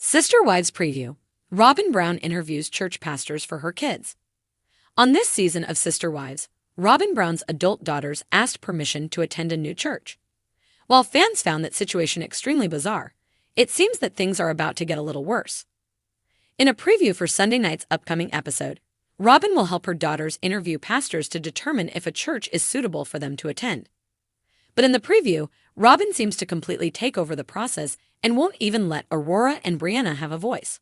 Sister Wives Preview. Robyn Brown interviews church pastors for her kids. On this season of Sister Wives, Robyn Brown's adult daughters asked permission to attend a new church. While fans found that situation extremely bizarre, it seems that things are about to get a little worse. In a preview for Sunday night's upcoming episode, Robyn will help her daughters interview pastors to determine if a church is suitable for them to attend. But in the preview, Robyn seems to completely take over the process and won't even let Aurora and Brianna have a voice.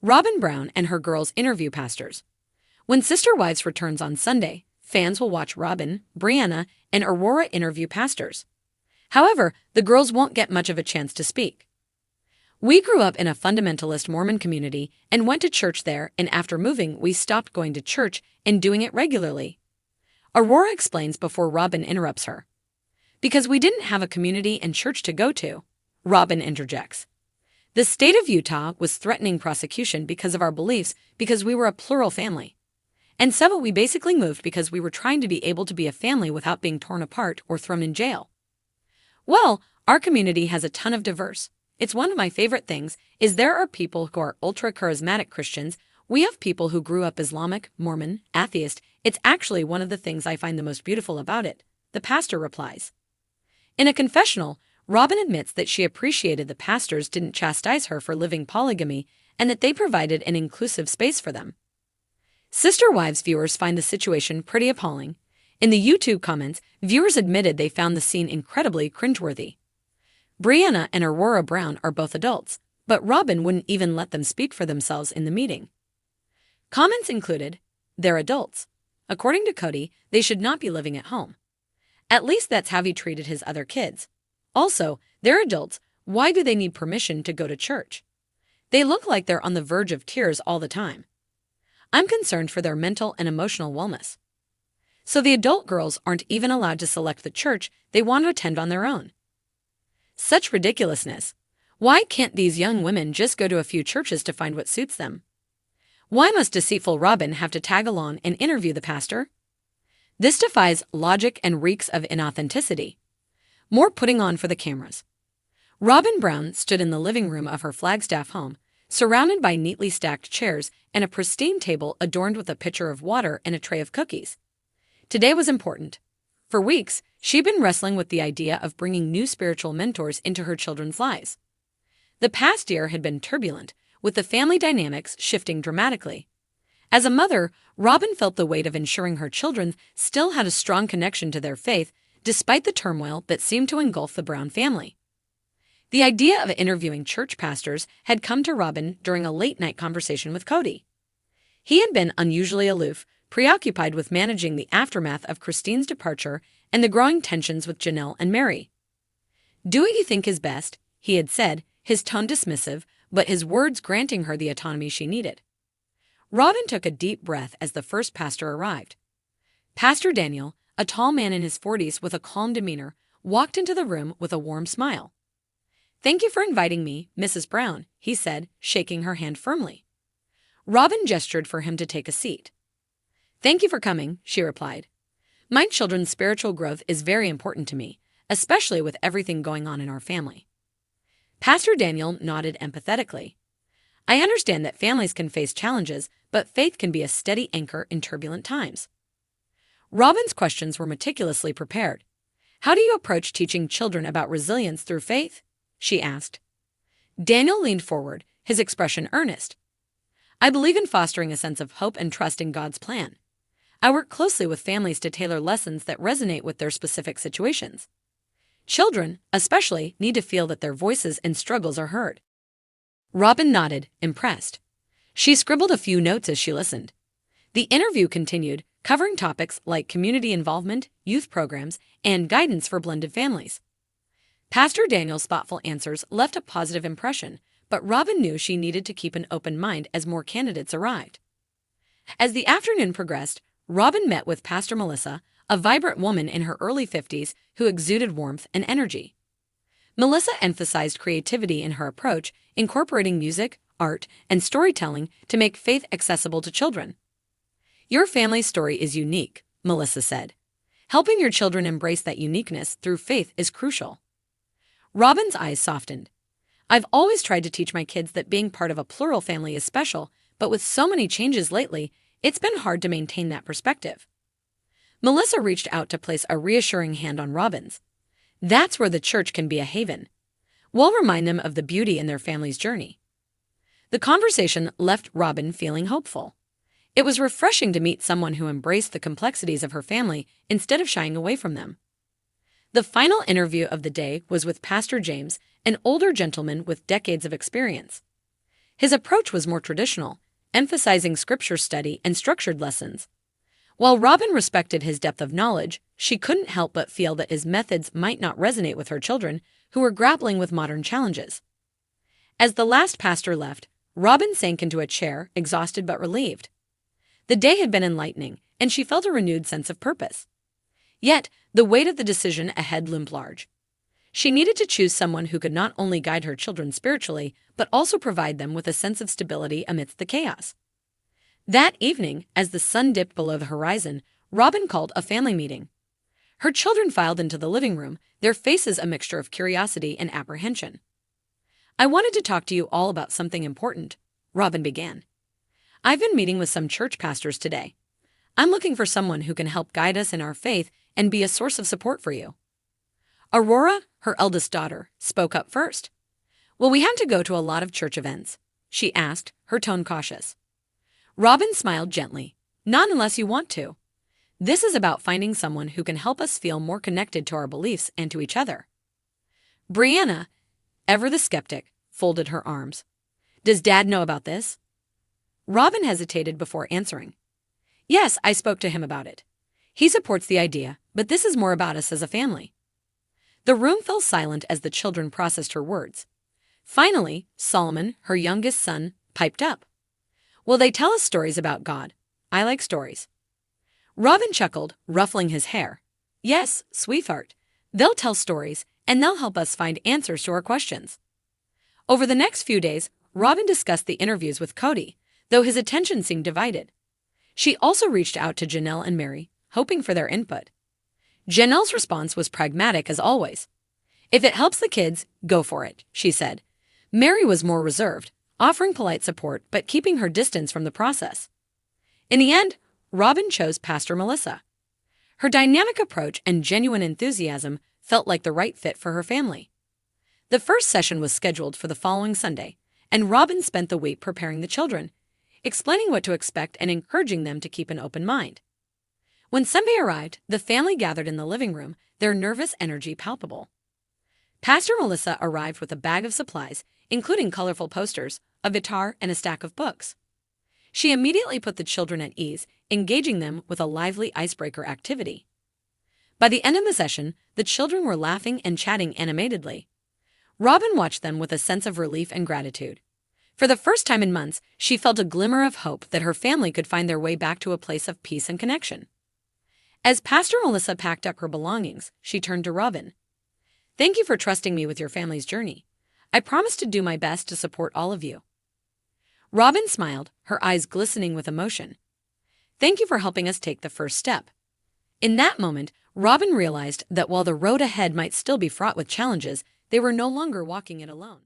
Robyn Brown and her girls interview pastors. When Sister Wives returns on Sunday, fans will watch Robyn, Brianna, and Aurora interview pastors. However, the girls won't get much of a chance to speak. We grew up in a fundamentalist Mormon community and went to church there, and after moving, we stopped going to church and doing it regularly. Aurora explains before Robyn interrupts her. Because we didn't have a community and church to go to, Robyn interjects. The state of Utah was threatening prosecution because of our beliefs because we were a plural family. And so we basically moved because we were trying to be able to be a family without being torn apart or thrown in jail. Well, our community has a ton of diverse. It's one of my favorite things is there are people who are ultra-charismatic Christians. We have people who grew up Islamic, Mormon, atheist. It's actually one of the things I find the most beautiful about it, the pastor replies. In a confessional, Robyn admits that she appreciated the pastors didn't chastise her for living polygamy and that they provided an inclusive space for them. Sister Wives viewers find the situation pretty appalling. In the YouTube comments, viewers admitted they found the scene incredibly cringeworthy. Brianna and Aurora Brown are both adults, but Robyn wouldn't even let them speak for themselves in the meeting. Comments included, "They're adults. According to Cody, they should not be living at home. At least that's how he treated his other kids. Also, they're adults. Why do they need permission to go to church? They look like they're on the verge of tears all the time. I'm concerned for their mental and emotional wellness." So the adult girls aren't even allowed to select the church they want to attend on their own. Such ridiculousness. Why can't these young women just go to a few churches to find what suits them? Why must deceitful Robyn have to tag along and interview the pastor? This defies logic and reeks of inauthenticity. More putting on for the cameras. Robyn Brown stood in the living room of her Flagstaff home, surrounded by neatly stacked chairs and a pristine table adorned with a pitcher of water and a tray of cookies. Today was important. For weeks, she'd been wrestling with the idea of bringing new spiritual mentors into her children's lives. The past year had been turbulent, with the family dynamics shifting dramatically. As a mother, Robyn felt the weight of ensuring her children still had a strong connection to their faith despite the turmoil that seemed to engulf the Brown family. The idea of interviewing church pastors had come to Robyn during a late-night conversation with Cody. He had been unusually aloof, preoccupied with managing the aftermath of Cristin's departure and the growing tensions with Janelle and Mary. "Do what you think is best," he had said, his tone dismissive, but his words granting her the autonomy she needed. Robyn took a deep breath as the first pastor arrived. Pastor Daniel, a tall man in his 40s with a calm demeanor, walked into the room with a warm smile. "Thank you for inviting me, Mrs. Brown," he said, shaking her hand firmly. Robyn gestured for him to take a seat. "Thank you for coming," she replied. "My children's spiritual growth is very important to me, especially with everything going on in our family." Pastor Daniel nodded empathetically. "I understand that families can face challenges, but faith can be a steady anchor in turbulent times." Robyn's questions were meticulously prepared. "How do you approach teaching children about resilience through faith?" she asked. Daniel leaned forward, his expression earnest. "I believe in fostering a sense of hope and trust in God's plan. I work closely with families to tailor lessons that resonate with their specific situations. Children, especially, need to feel that their voices and struggles are heard." Robyn nodded, impressed. She scribbled a few notes as she listened. The interview continued, covering topics like community involvement, youth programs, and guidance for blended families. Pastor Daniel's thoughtful answers left a positive impression, but Robyn knew she needed to keep an open mind as more candidates arrived. As the afternoon progressed, Robyn met with Pastor Melissa, a vibrant woman in her early 50s who exuded warmth and energy. Melissa emphasized creativity in her approach, incorporating music, art, and storytelling to make faith accessible to children. "Your family's story is unique," Melissa said. "Helping your children embrace that uniqueness through faith is crucial." Robyn's eyes softened. I've always tried to teach my kids that being part of a plural family is special, but with so many changes lately, it's been hard to maintain that perspective. Melissa reached out to place a reassuring hand on Robyn's. That's where the church can be a haven. We'll remind them of the beauty in their family's journey. The conversation left Robyn feeling hopeful. It was refreshing to meet someone who embraced the complexities of her family instead of shying away from them. The final interview of the day was with Pastor James, an older gentleman with decades of experience. His approach was more traditional, emphasizing scripture study and structured lessons. While Robyn respected his depth of knowledge, she couldn't help but feel that his methods might not resonate with her children, who were grappling with modern challenges. As the last pastor left, Robyn sank into a chair, exhausted but relieved. The day had been enlightening, and she felt a renewed sense of purpose. Yet, the weight of the decision ahead loomed large. She needed to choose someone who could not only guide her children spiritually, but also provide them with a sense of stability amidst the chaos. That evening, as the sun dipped below the horizon, Robyn called a family meeting. Her children filed into the living room, their faces a mixture of curiosity and apprehension. "I wanted to talk to you all about something important," Robyn began. "I've been meeting with some church pastors today. I'm looking for someone who can help guide us in our faith and be a source of support for you." Aurora, her eldest daughter, spoke up first. "Will we have to go to a lot of church events?" she asked, her tone cautious. Robyn smiled gently. "Not unless you want to. This is about finding someone who can help us feel more connected to our beliefs and to each other." Brianna, ever the skeptic, folded her arms. "Does Dad know about this?" Robyn hesitated before answering. "Yes, I spoke to him about it. He supports the idea, but this is more about us as a family." The room fell silent as the children processed her words. Finally, Solomon, her youngest son, piped up. "Will they tell us stories about God? I like stories." Robyn chuckled, ruffling his hair. "Yes, sweetheart. They'll tell stories, and they'll help us find answers to our questions." Over the next few days, Robyn discussed the interviews with Cody, though his attention seemed divided. She also reached out to Janelle and Mary, hoping for their input. Janelle's response was pragmatic as always. "If it helps the kids, go for it," she said. Mary was more reserved, offering polite support but keeping her distance from the process. In the end, Robyn chose Pastor Melissa. Her dynamic approach and genuine enthusiasm felt like the right fit for her family. The first session was scheduled for the following Sunday, and Robyn spent the week preparing the children, explaining what to expect and encouraging them to keep an open mind. When Sunday arrived, the family gathered in the living room, their nervous energy palpable. Pastor Melissa arrived with a bag of supplies, including colorful posters, a guitar, and a stack of books. She immediately put the children at ease, engaging them with a lively icebreaker activity. By the end of the session, the children were laughing and chatting animatedly. Robyn watched them with a sense of relief and gratitude. For the first time in months, she felt a glimmer of hope that her family could find their way back to a place of peace and connection. As Pastor Melissa packed up her belongings, she turned to Robyn. "Thank you for trusting me with your family's journey. I promise to do my best to support all of you." Robyn smiled, her eyes glistening with emotion. "Thank you for helping us take the first step." In that moment, Robyn realized that while the road ahead might still be fraught with challenges, they were no longer walking it alone.